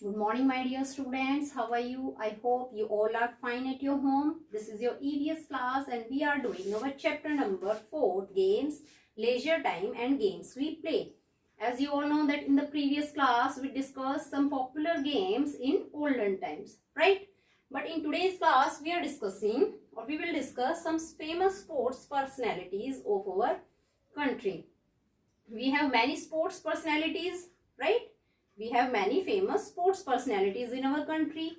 Good morning, my dear students. How are you? I hope you all are fine at your home. This is your EVS class and we are doing our chapter number 4, Games, Leisure Time and Games we Play. As you all know that in the previous class, we discussed some popular games in olden times, right? But in today's class, we will discuss some famous sports personalities of our country. We have many sports personalities, right? We have many famous sports personalities in our country.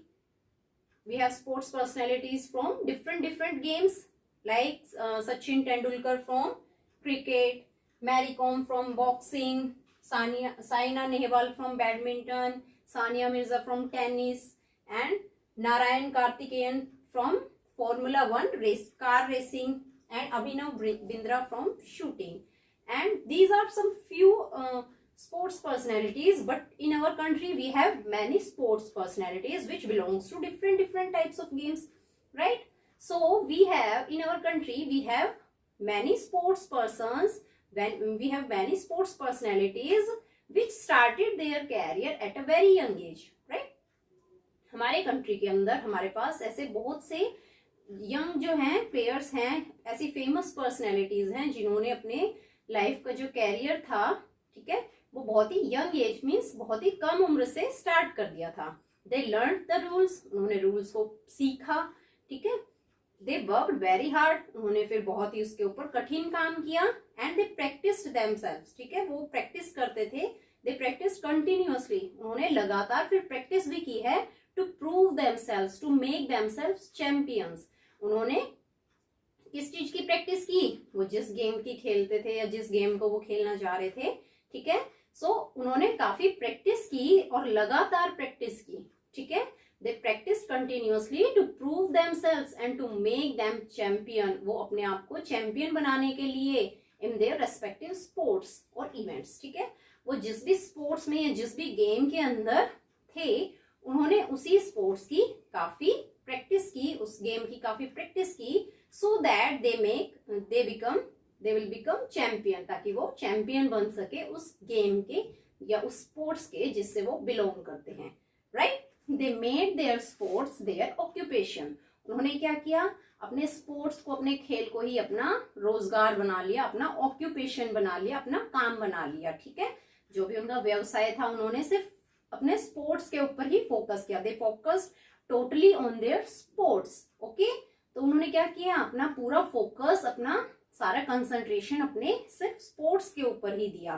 We have sports personalities from different games like Sachin Tendulkar from cricket, Mary Kom from boxing, Saina Nehwal from badminton, Sania Mirza from tennis, and Narayan Karthikeyan from Formula 1 car racing, and Abhinav Bindra from shooting. And these are some few sports personalities, but in our country we have many sports personalities which belongs to different types of games, right? So we have in our country we have many sports persons, when we have many sports personalities which started their career at a very young age, right? हमारे country के अंदर हमारे पास ऐसे बहुत से young जो हैं players हैं, ऐसी फेमस पर्सनैलिटीज हैं जिन्होंने अपने लाइफ का जो कैरियर था, ठीक है, वो बहुत ही यंग एज मीन्स बहुत ही कम उम्र से स्टार्ट कर दिया था. दे लर्न द रूल्स, उन्होंने रूल्स को सीखा, ठीक है. दे वर्कड वेरी हार्ड, उन्होंने फिर बहुत ही उसके ऊपर कठिन काम किया. एंड दे प्रैक्टिस्ड देमसेल्व्स, ठीक है, वो प्रैक्टिस करते थे. दे प्रैक्टिस कंटिन्यूअसली, उन्होंने लगातार फिर प्रैक्टिस भी की है to prove themselves, to make themselves champions. उन्होंने किस चीज की प्रैक्टिस की? वो जिस गेम की खेलते थे या जिस गेम को वो खेलना चाह रहे थे, ठीक है. सो उन्होंने काफी प्रैक्टिस की और लगातार प्रैक्टिस की, ठीक है. They practice continuously to prove themselves and to make them champion. वो अपने आप को चैंपियन बनाने के लिए इन देयर रेस्पेक्टिव स्पोर्ट्स और इवेंट्स, ठीक है. वो जिस भी स्पोर्ट्स में या जिस भी गेम के अंदर थे, उन्होंने उसी स्पोर्ट्स की काफी प्रैक्टिस की, उस गेम की काफी प्रैक्टिस की, so that they will become champion, ताकि वो चैंपियन बन सके उस गेम के या उस स्पोर्ट्स के जिससे वो बिलोंग करते हैं, right. They made their sports their occupation. उन्होंने क्या किया? अपने स्पोर्ट्स को, अपने खेल को ही अपना रोजगार बना लिया, अपना ऑक्यूपेशन बना लिया, अपना काम बना लिया, ठीक है. जो भी उनका व्यवसाय था, उन्होंने सिर्फ अपने स्पोर्ट्स के ऊपर ही फोकस किया. They focused totally on their sports, okay. तो उन्होंने क्या किया? अपना पूरा फोकस, अपना सारा कंसंट्रेशन अपने सिर्फ स्पोर्ट्स के ऊपर ही दिया,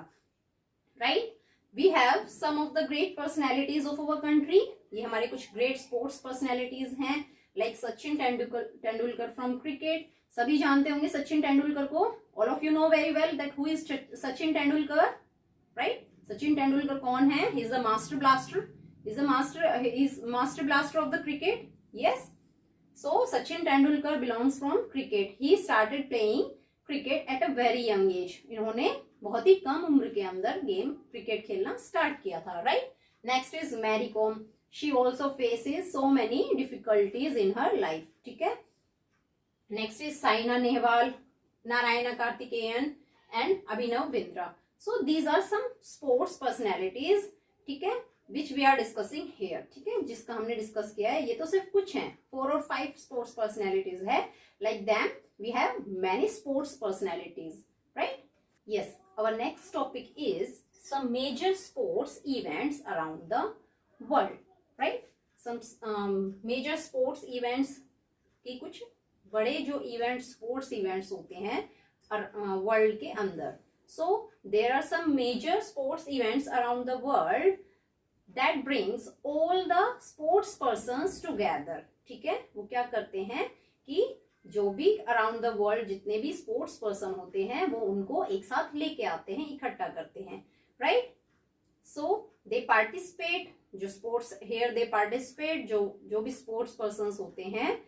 right. We have some of the great personalities of our country. ये हमारे कुछ ग्रेट स्पोर्ट्स पर्सनैलिटीज हैं, like Sachin Tendulkar from cricket. सभी जानते होंगे सचिन तेंदुलकर को. All of you know very well that who is Sachin Tendulkar, right. Sachin Tendulkar कौन है? He is a master blaster. Is master blaster of the cricket. Yes. So Sachin Tendulkar belongs from cricket. He started playing cricket at a very young age. इन्होंने बहुत ही कम उम्र के अंदर game cricket खेलना start किया था, right. Next is Mary Kom. She also faces so many difficulties in her life, ठीक है. Next is Saina Nehwal, Narayan Karthikeyan and Abhinav Bindra. So these are some sports personalities, ठीक है, which we are discussing here, ठीक है, जिसका हमने डिस्कस किया है. ये तो सिर्फ कुछ हैं, 4 और 5 स्पोर्ट्स पर्सनैलिटीज है. Like them we have many sports personalities, right. Yes, our next topic is some major sports events around the world, right. Some major sports events की कुछ बड़े जो इवेंट्स, स्पोर्ट्स इवेंट्स होते हैं वर्ल्ड के अंदर. So there are some major sports events around the world that brings all the sports persons together, ठीक है. वो क्या करते हैं कि जो भी अराउंड द वर्ल्ड जितने भी स्पोर्ट्स पर्सन होते हैं, वो उनको एक साथ लेके आते हैं, इकट्ठा करते हैं, राइट. सो दे पार्टिसिपेट, जो स्पोर्ट्स हेयर दे पार्टिसिपेट, जो भी स्पोर्ट्स पर्सन होते हैं,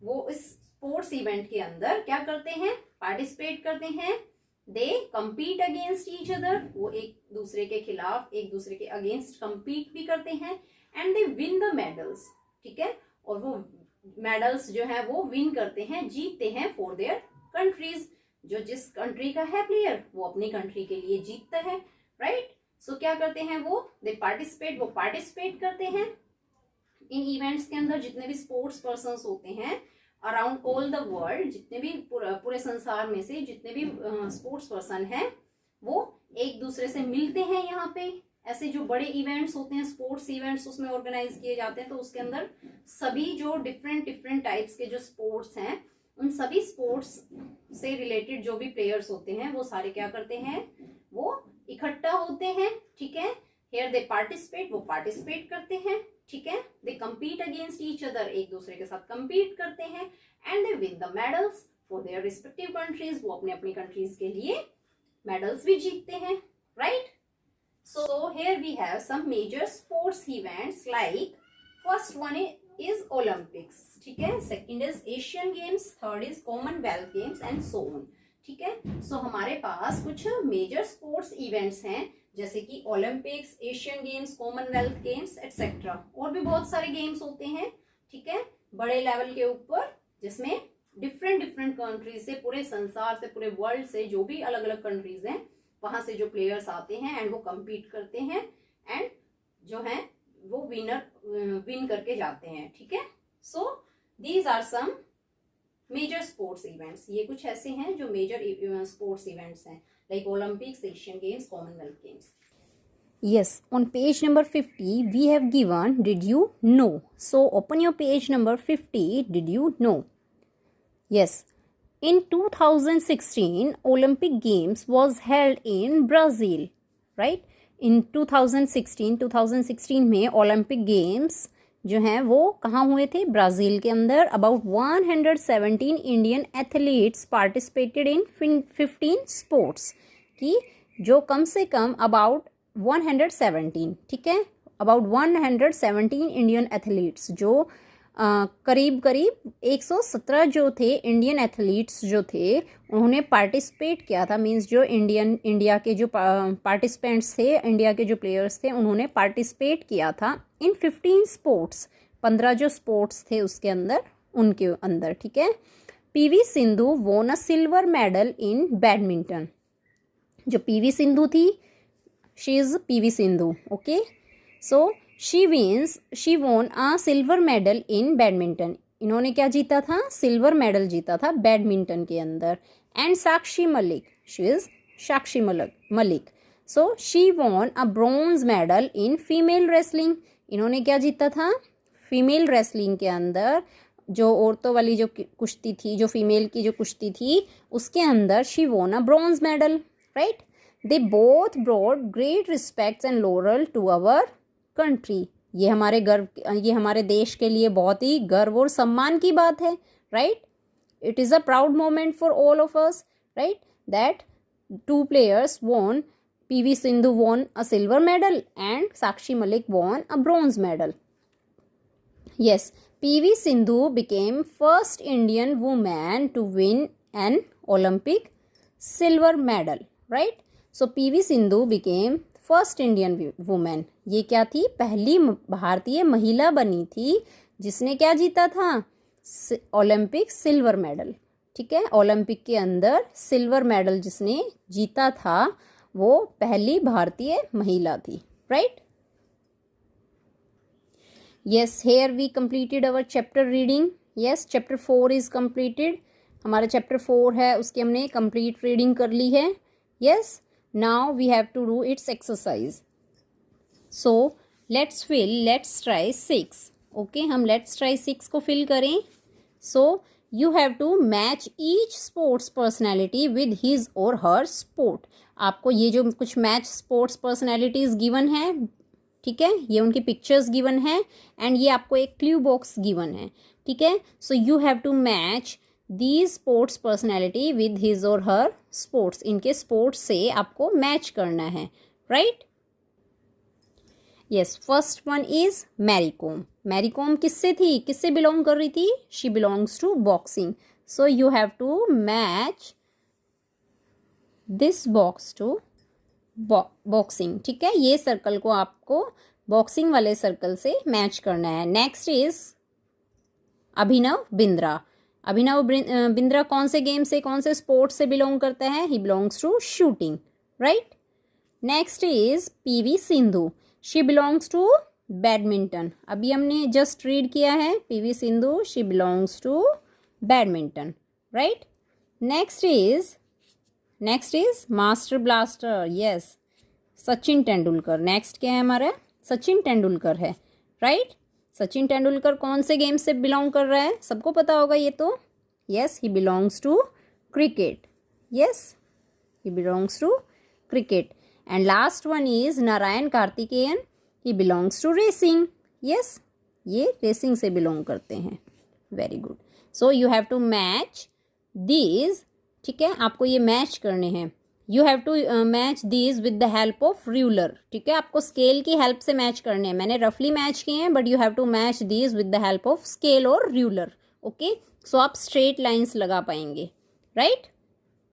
वो इस स्पोर्ट्स इवेंट के अंदर क्या करते हैं? पार्टिसिपेट करते हैं. दे कम्पीट अगेंस्ट ईच अदर, वो एक दूसरे के खिलाफ, एक दूसरे के अगेंस्ट कम्पीट भी करते हैं. And they win the medals, ठीक है, और वो मेडल्स जो है वो विन करते हैं, जीतते हैं फॉर देयर कंट्रीज. जो जिस कंट्री का है प्लेयर, वो अपनी कंट्री के लिए जीतता है, राइट. सो क्या करते हैं वो पार्टिसिपेट करते हैं इन इवेंट्स के अंदर। जितने भी स्पोर्ट्स पर्सन होते हैं अराउंड ऑल द वर्ल्ड, जितने भी पूरे संसार में से जितने भी स्पोर्ट्स पर्सन हैं वो एक दूसरे से मिलते हैं यहाँ पे। ऐसे जो बड़े इवेंट्स होते हैं स्पोर्ट्स इवेंट्स उसमें ऑर्गेनाइज किए जाते हैं, तो उसके अंदर सभी जो डिफरेंट टाइप्स के जो स्पोर्ट्स हैं उन सभी स्पोर्ट्स से रिलेटेड जो भी प्लेयर्स होते हैं वो सारे क्या करते हैं, वो इकट्ठा होते हैं। ठीक है, हियर दे पार्टिसिपेट, वो पार्टिसिपेट करते हैं। ठीक है, दे कम्पीट अगेंस्ट ईच अदर, एक दूसरे के साथ कम्पीट करते हैं। And they win the medals for their respective countries, वो अपने अपनी कंट्रीज के लिए मेडल्स भी जीतते हैं। Right, so here we have some major sports events like first one is Olympics. ठीक है, second is Asian Games, third is Commonwealth Games and so on. ठीक है, सो हमारे पास कुछ मेजर स्पोर्ट्स इवेंट्स हैं जैसे कि Olympics, Asian games, Commonwealth games etcetera. और भी बहुत सारे गेम्स होते हैं, ठीक है, बड़े लेवल के ऊपर, जिसमें डिफरेंट कंट्रीज से, पूरे संसार से, पूरे वर्ल्ड से जो भी अलग अलग कंट्रीज हैं वहां से जो प्लेयर्स आते हैं एंड वो कम्पीट करते हैं एंड जो है वो विन करके जाते हैं। ठीक है, so these are some major sports events. ये कुछ ऐसे हैं जो मेजर स्पोर्ट्स इवेंट्स हैं like Olympics, Asian Games, Commonwealth Games. Yes, on page number 50 we have given did you know. So open your page number 50. Did you know? Yes, in 2016 Olympic Games was held in Brazil, right? In 2016 में Olympic Games जो हैं वो कहाँ हुए थे, Brazil के अंदर। About 117 Indian athletes participated in 15 sports, की जो कम से कम अबाउट 117, ठीक है, अबाउट 117 इंडियन एथलीट्स जो करीब 117 जो थे इंडियन एथलीट्स जो थे उन्होंने पार्टिसिपेट किया था। मींस जो इंडिया के जो पार्टिसिपेंट्स थे, इंडिया के जो प्लेयर्स थे उन्होंने पार्टिसिपेट किया था इन 15 स्पोर्ट्स, 15 जो स्पोर्ट्स थे उसके अंदर, उनके अंदर। ठीक है, PV Sindhu won a silver medal in badminton. जो पीवी सिंधु थी, she is PV Sindhu, okay, so she won a silver medal in badminton. इन्होंने क्या जीता था, सिल्वर मेडल जीता था बैडमिंटन के अंदर। And Sakshi Malik, she is Sakshi Malik, so she won a bronze medal in female wrestling. इन्होंने क्या जीता था, फीमेल रेसलिंग के अंदर, जो औरतों वाली जो कुश्ती थी, जो फीमेल की जो कुश्ती थी उसके अंदर she won a bronze medal, right. They both brought great respects and laurel to our country. ये हमारे देश के लिए बहुत ही गर्व और सम्मान की बात है, right. It is a proud moment for all of us, right, that two players won, PV Sindhu won a silver medal and Sakshi Malik won a bronze medal. Yes, PV Sindhu became first Indian woman to win an Olympic silver medal, right? So PV Sindhu became first Indian woman. ये क्या थी, पहली भारतीय महिला बनी थी जिसने क्या जीता था, ओलंपिक सिल्वर मेडल। ठीक है, ओलंपिक के अंदर सिल्वर मेडल जिसने जीता था वो पहली भारतीय महिला थी, right. Yes, here we completed our chapter reading. Yes, chapter 4 is completed. हमारा chapter 4 है उसकी हमने complete reading कर ली है. Yes, now we have to do its exercise. So let's try 6. Okay, हम let's try 6 को fill करें. So you have to match each sports personality with his or her sport. आपको ये जो कुछ match sports personalities given है, ठीक है, ये उनकी पिक्चर्स गिवन है एंड ये आपको एक क्लू बॉक्स गिवन है। ठीक है, so you have to match these sports personality with his or her sports. इनके स्पोर्ट्स से आपको मैच करना है, right. Yes, first one is Mary Kom. Mary Kom किससे थी, किससे बिलोंग कर रही थी, she belongs to boxing. So you have to match this box to boxing. ठीक है, ये सर्कल को आपको बॉक्सिंग वाले सर्कल से मैच करना है। Next is Abhinav Bindra. अभिनव बिंद्रा कौन से गेम से, कौन से स्पोर्ट्स से बिलोंग करता है, he belongs to shooting, right. Next is PV Sindhu, she belongs to badminton. अभी हमने जस्ट रीड किया है PV Sindhu, she belongs to badminton, right. Next is master blaster, yes, Sachin Tendulkar. Next क्या है हमारा, सचिन तेंदुलकर है, राइट। सचिन तेंदुलकर कौन से गेम से बिलोंग कर रहा है, सबको पता होगा ये तो। Yes, he belongs to cricket, yes, he belongs to cricket. And last one is Narayan Karthikeyan, he belongs to racing, yes, ये रेसिंग से बिलोंग करते हैं। Very good. So you have to match these, ठीक है, आपको ये मैच करने हैं। You have to match these with the help of ruler, ठीक है, आपको स्केल की हेल्प से मैच करने हैं। मैंने रफली मैच किए हैं, but you have to match these with the help of scale और रूलर, ओके। सो आप स्ट्रेट लाइन्स लगा पाएंगे, राइट।